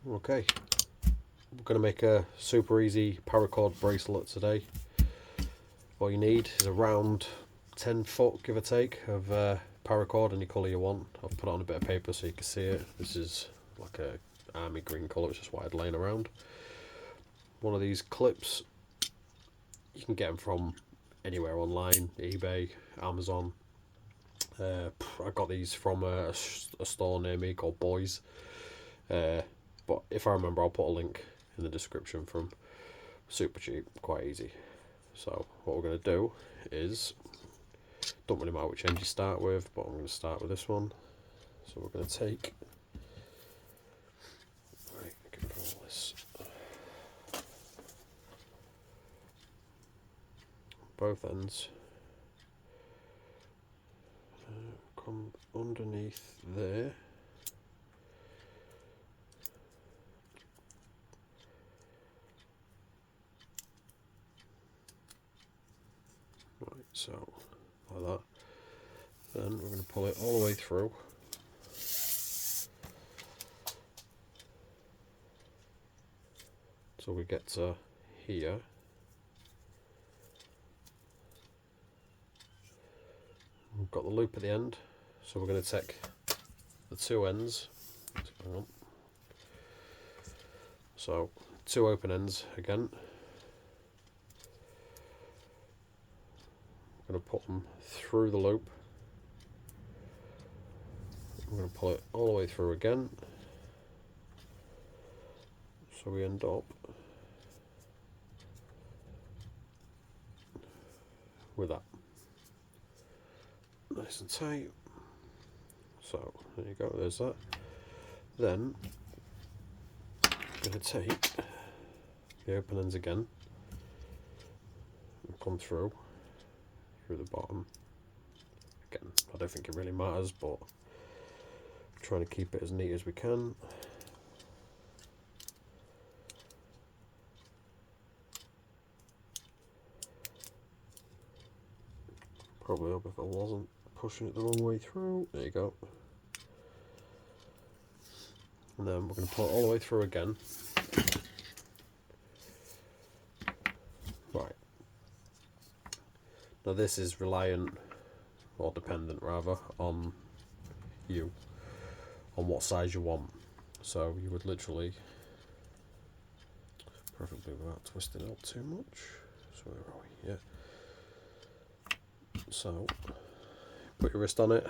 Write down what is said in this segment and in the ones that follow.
Okay, we're going to make a super easy paracord bracelet today. All you need is around 10 foot, give or take, of paracord, any colour you want. I've put it on a bit of paper so you can see it. This is like a army green colour, it's just what I'd laying around. One of these clips, you can get them from anywhere online, eBay, Amazon. I got these from a store near me called Boys. But if I remember, I'll put a link in the description from. Super cheap, quite easy. So what we're going to do is, don't really matter which end you start with, but I'm going to start with this one. So we're going to take, right, control this, both ends, come underneath there. Right, so like that. Then we're going to pull it all the way through. So we get to here. We've got the loop at the end, so we're going to take the two ends. Hang on. So two open ends again. I'm going to put them through the loop. I'm going to pull it all the way through again. So we end up with that. Nice and tight. So there you go, there's that. Then I'm going to take the open ends again and come through the bottom. Again, I don't think it really matters, but I'm trying to keep it as neat as we can. Probably up if I wasn't pushing it the wrong way through. There you go. And then we're going to pull it all the way through again. Right. Now this is reliant, or dependent rather, on you, on what size you want. So you would literally, preferably without twisting it up too much. So where are we? Yeah. So put your wrist on it.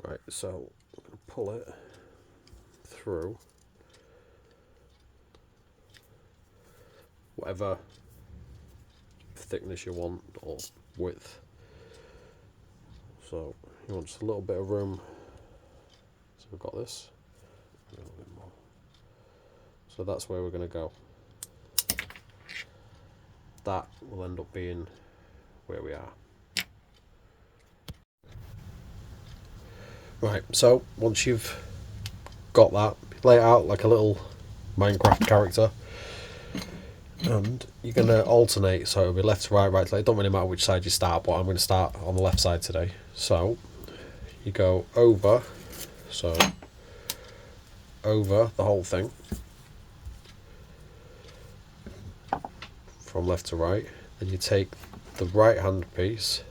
Right, so I'm going to pull it through whatever thickness you want or width. So you want just a little bit of room. So we've got this. A little bit more. So that's where we're going to go. That will end up being where we are. Right, so once you've got that, lay it out like a little Minecraft character, and you're going to alternate, so it'll be left to right, right to left. It don't really matter which side you start, but I'm going to start on the left side today. So you go over, so over the whole thing, from left to right. Then you take the right hand piece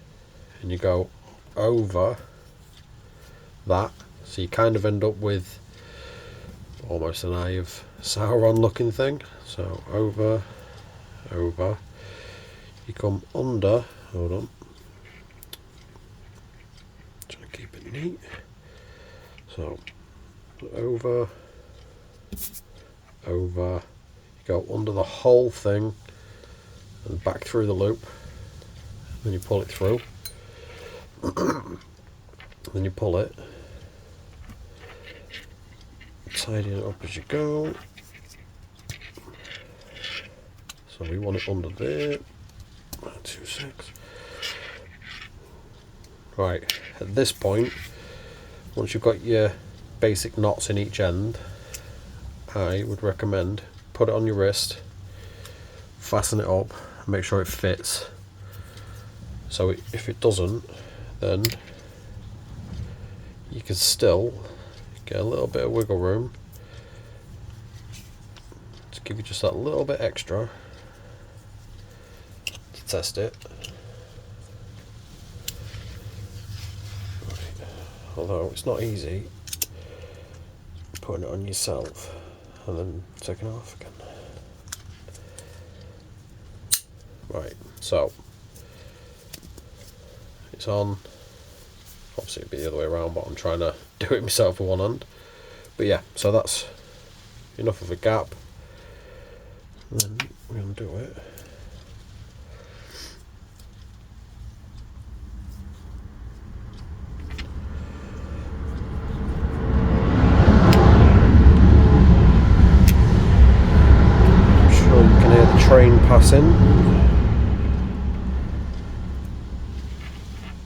and you go over that, so you kind of end up with almost an Eye of Sauron looking thing. So over, over, you come under, hold on, trying to keep it neat. So over, over, you go under the whole thing and back through the loop, then you pull it through. Then you pull it, tidying it up as you go. So we want it under there. 2, 6. Right, at this point, once you've got your basic knots in each end, I would recommend put it on your wrist, fasten it up, and make sure it fits. So if it doesn't, then you can still get a little bit of wiggle room to give you just that little bit extra to test it. Right. Although it's not easy putting it on yourself and then taking it off again. Right, so it's on. Obviously it'd be the other way around, but I'm trying to do it myself with one hand. But yeah, so that's enough of a gap. And then we undo it. I'm sure you can hear the train passing.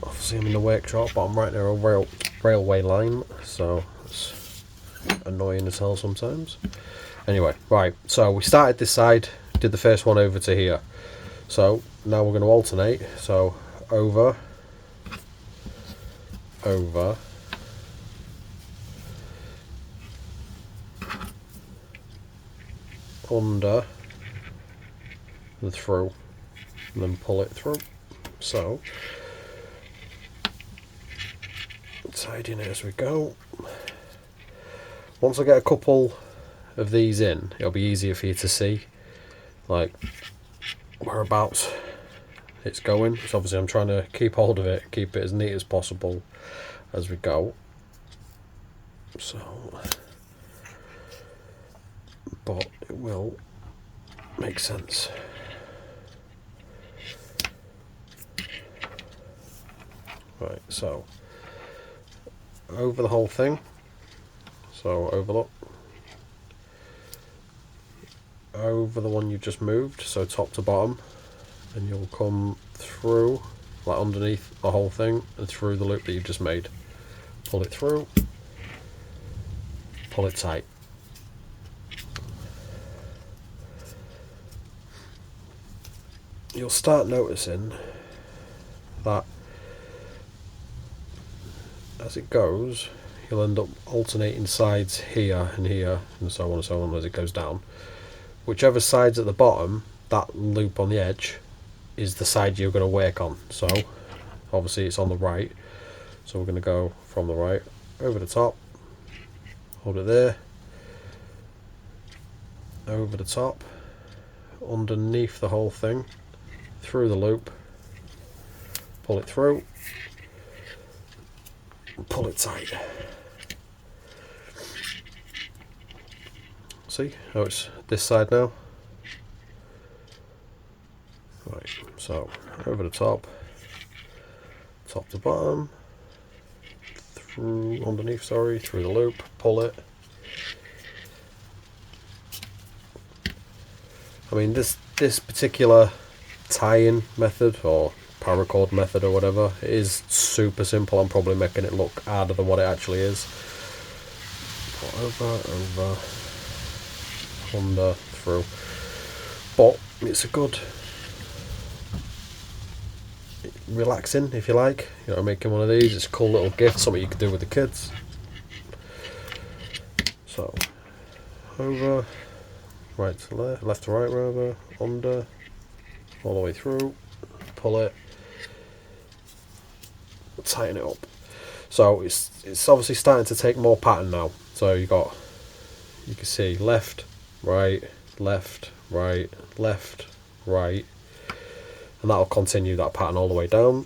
Obviously I'm in the workshop, but I'm right near a railway line, so it's annoying as hell sometimes. Anyway, right, so we started this side, did the first one over to here. So now we're going to alternate, so over, over, under, and through, and then pull it through. So tidying it as we go. Once I get a couple of these in, it'll be easier for you to see like whereabouts it's going. So obviously I'm trying to keep hold of it, keep it as neat as possible as we go. So, but it will make sense. Right, so over the whole thing. So overlook. Over the one you just moved, so top to bottom, and you'll come through, like underneath the whole thing, and through the loop that you've just made. Pull it through, pull it tight. You'll start noticing that as it goes, you'll end up alternating sides here and here, and so on and so on as it goes down. Whichever side's at the bottom, that loop on the edge is the side you're going to work on. So obviously it's on the right, so we're going to go from the right over the top, hold it there, over the top, underneath the whole thing, through the loop, pull it through, and pull it tight. See how it's this side now? Right, so over the top, top to bottom, through underneath, sorry, through the loop, pull it. I mean this particular tie-in method or paracord method or whatever, it is super simple. I'm probably making it look harder than what it actually is. Over, under, through, but it's a good relaxing, if you like, you know, making one of these. It's a cool little gift, something you can do with the kids. So over, right to left, left to right rather, under, all the way through, pull it, tighten it up. So it's obviously starting to take more pattern now. So you can see left, right, left, right, left, right, and that'll continue that pattern all the way down.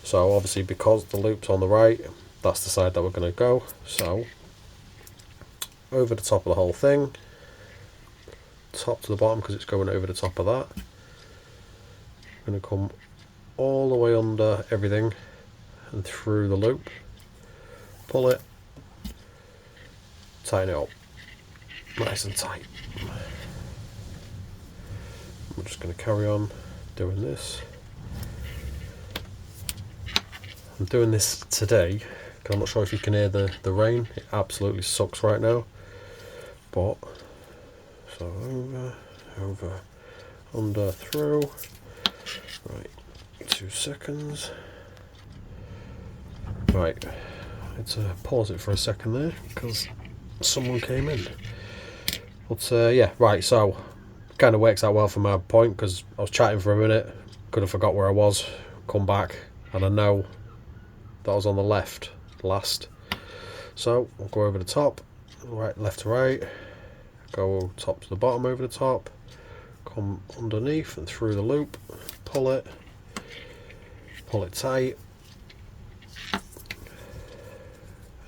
So obviously because the loop's on the right, that's the side that we're going to go. So over the top of the whole thing, top to the bottom because it's going over the top of that. I'm going to come all the way under everything and through the loop, pull it, tighten it up nice and tight. I'm just going to carry on doing this. I'm doing this today I'm not sure if you can hear the rain. It absolutely sucks right now. But, so over, under, through. Right, 2 seconds. Right, let's pause it for a second there because someone came in. But yeah, right, so kind of works out well from my point because I was chatting for a minute, could have forgot where I was, come back, and I know that I was on the left last. So I'll go over the top, right, left to right, go top to the bottom over the top, come underneath and through the loop, pull it tight.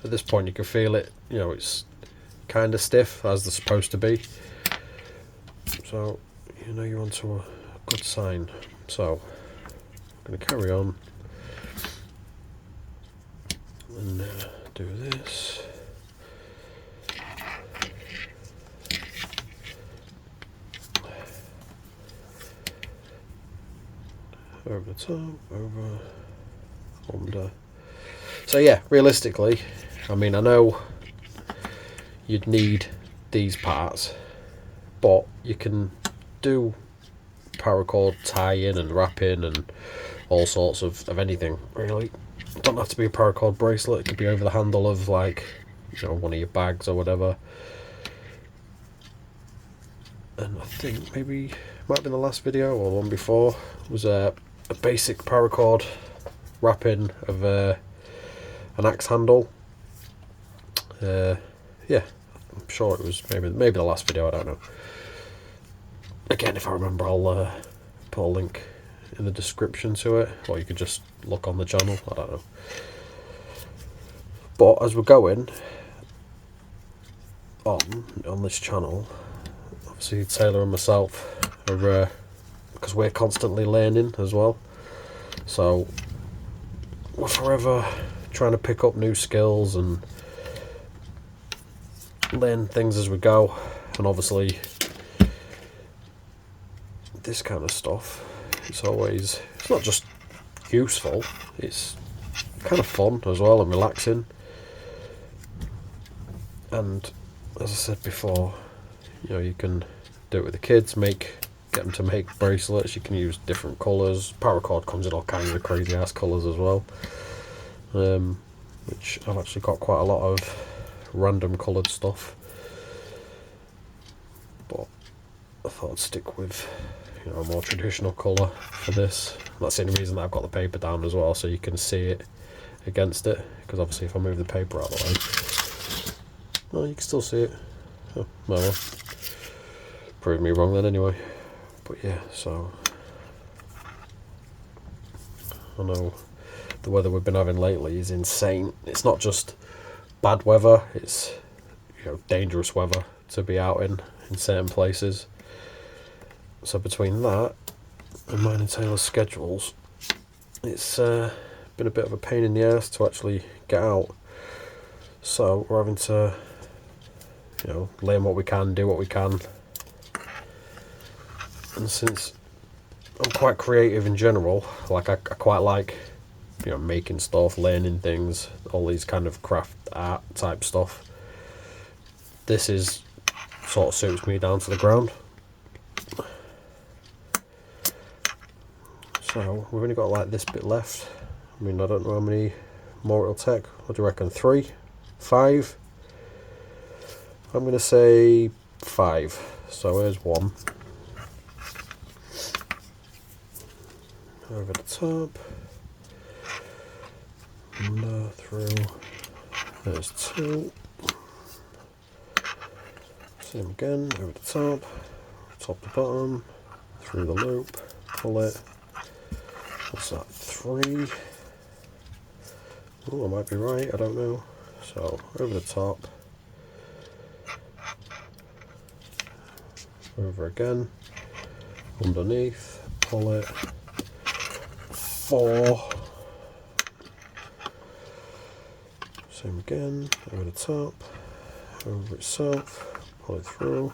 At this point you can feel it, you know, it's kind of stiff as they're supposed to be, so you know you're onto a good sign. So I'm going to carry on and do this. Over the top, over, under. So yeah, realistically, I mean, I know you'd need these parts, but you can do paracord tie-in and wrapping and all sorts of anything, really. It don't have to be a paracord bracelet, it could be over the handle of, like, you know, one of your bags or whatever. And I think maybe, might have been the last video or the one before, was a basic paracord wrapping of an axe handle. Yeah, I'm sure it was maybe the last video, I don't know. Again, if I remember, I'll put a link in the description to it, or you could just look on the channel, I don't know. But as we're going on this channel, obviously Taylor and myself are, because we're constantly learning as well, so we're forever trying to pick up new skills and learn things as we go. And obviously this kind of stuff, it's not just useful, it's kind of fun as well and relaxing. And as I said before, you know, you can do it with the kids, get them to make bracelets. You can use different colours. Paracord comes in all kinds of crazy ass colours as well, which I've actually got quite a lot of random coloured stuff, but I thought I'd stick with, you know, a more traditional colour for this. That's the only reason that I've got the paper down as well, so you can see it against it, because obviously if I move the paper out of the way, well, you can still see it. Oh, well, prove me wrong then anyway. But yeah, so I know the weather we've been having lately is insane. It's not just bad weather, it's, you know, dangerous weather to be out in certain places. So between that and mine and Taylor's schedules, it's been a bit of a pain in the ass to actually get out. So we're having to, you know, learn what we can, do what we can. And since I'm quite creative in general, like I quite like, you know, making stuff, learning things, all these kind of craft art type stuff, this is sort of suits me down to the ground. So we've only got like this bit left. I mean, I don't know how many more it'll take. What do you reckon? 3? 5? I'm going to say 5. So here's one. Over the top. Under, through. There's 2. Same again, over the top to bottom, through the loop, pull it. What's that, 3? Oh, I might be right, I don't know. So, over the top, over again, underneath, pull it, 4. Same again, over the top, over itself, pull it through.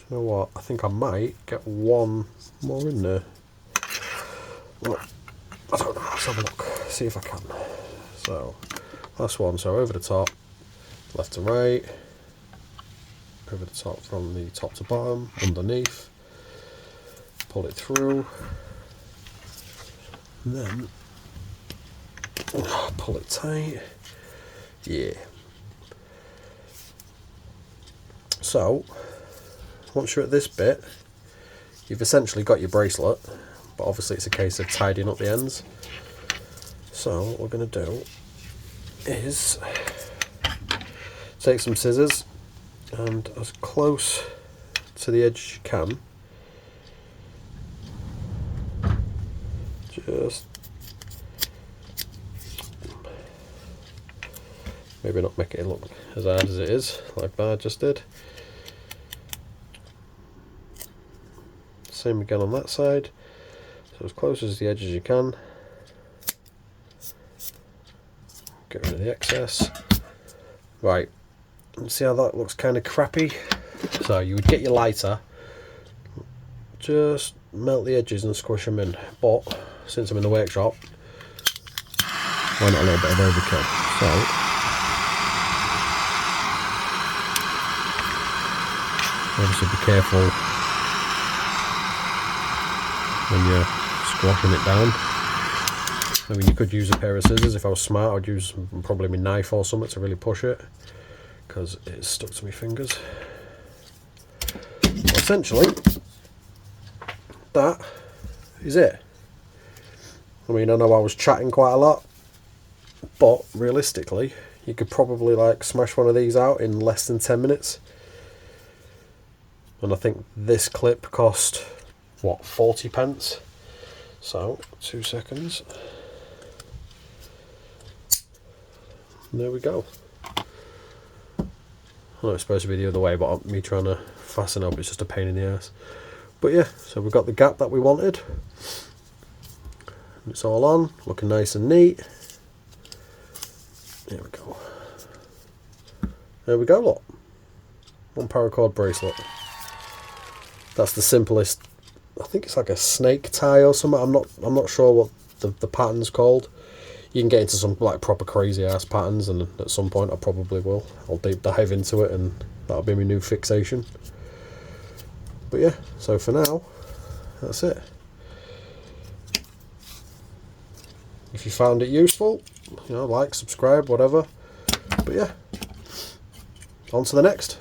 You know what? I think I might get one more in there. Well, I don't know. Let's have a look. See if I can. So, last one. So over the top, left to right. Over the top from the top to bottom, underneath. Pull it through. And then pull it tight. Yeah. So, once you're at this bit, you've essentially got your bracelet, but obviously it's a case of tidying up the ends. So what we're going to do is take some scissors and as close to the edge as you can, just maybe not make it look as hard as it is, like that just did. Same again on that side, so as close as the edge as you can. Get rid of the excess. Right, see how that looks kind of crappy? So you would get your lighter, just melt the edges and squish them in, but since I'm in the workshop, why not a little bit of overkill? So obviously be careful when you're squashing it down. I mean, you could use a pair of scissors. If I was smart, I'd use probably my knife or something to really push it, because it's stuck to my fingers. Well, essentially, that is it. I mean, I know I was chatting quite a lot, but realistically, you could probably like smash one of these out in less than 10 minutes. And I think this clip cost, what, 40p? So, 2 seconds. And there we go. I know it's supposed to be the other way, but me trying to fasten up, it's just a pain in the ass. But yeah, so we've got the gap that we wanted. It's all on, looking nice and neat. There we go. There we go, look. One paracord bracelet. That's the simplest. I think it's like a snake tie or something. I'm not sure what the pattern's called. You can get into some like proper crazy ass patterns, and at some point I probably will. I'll deep dive into it, and that'll be my new fixation. But yeah, so for now, that's it. If you found it useful, you know, like, subscribe, whatever. But yeah, on to the next.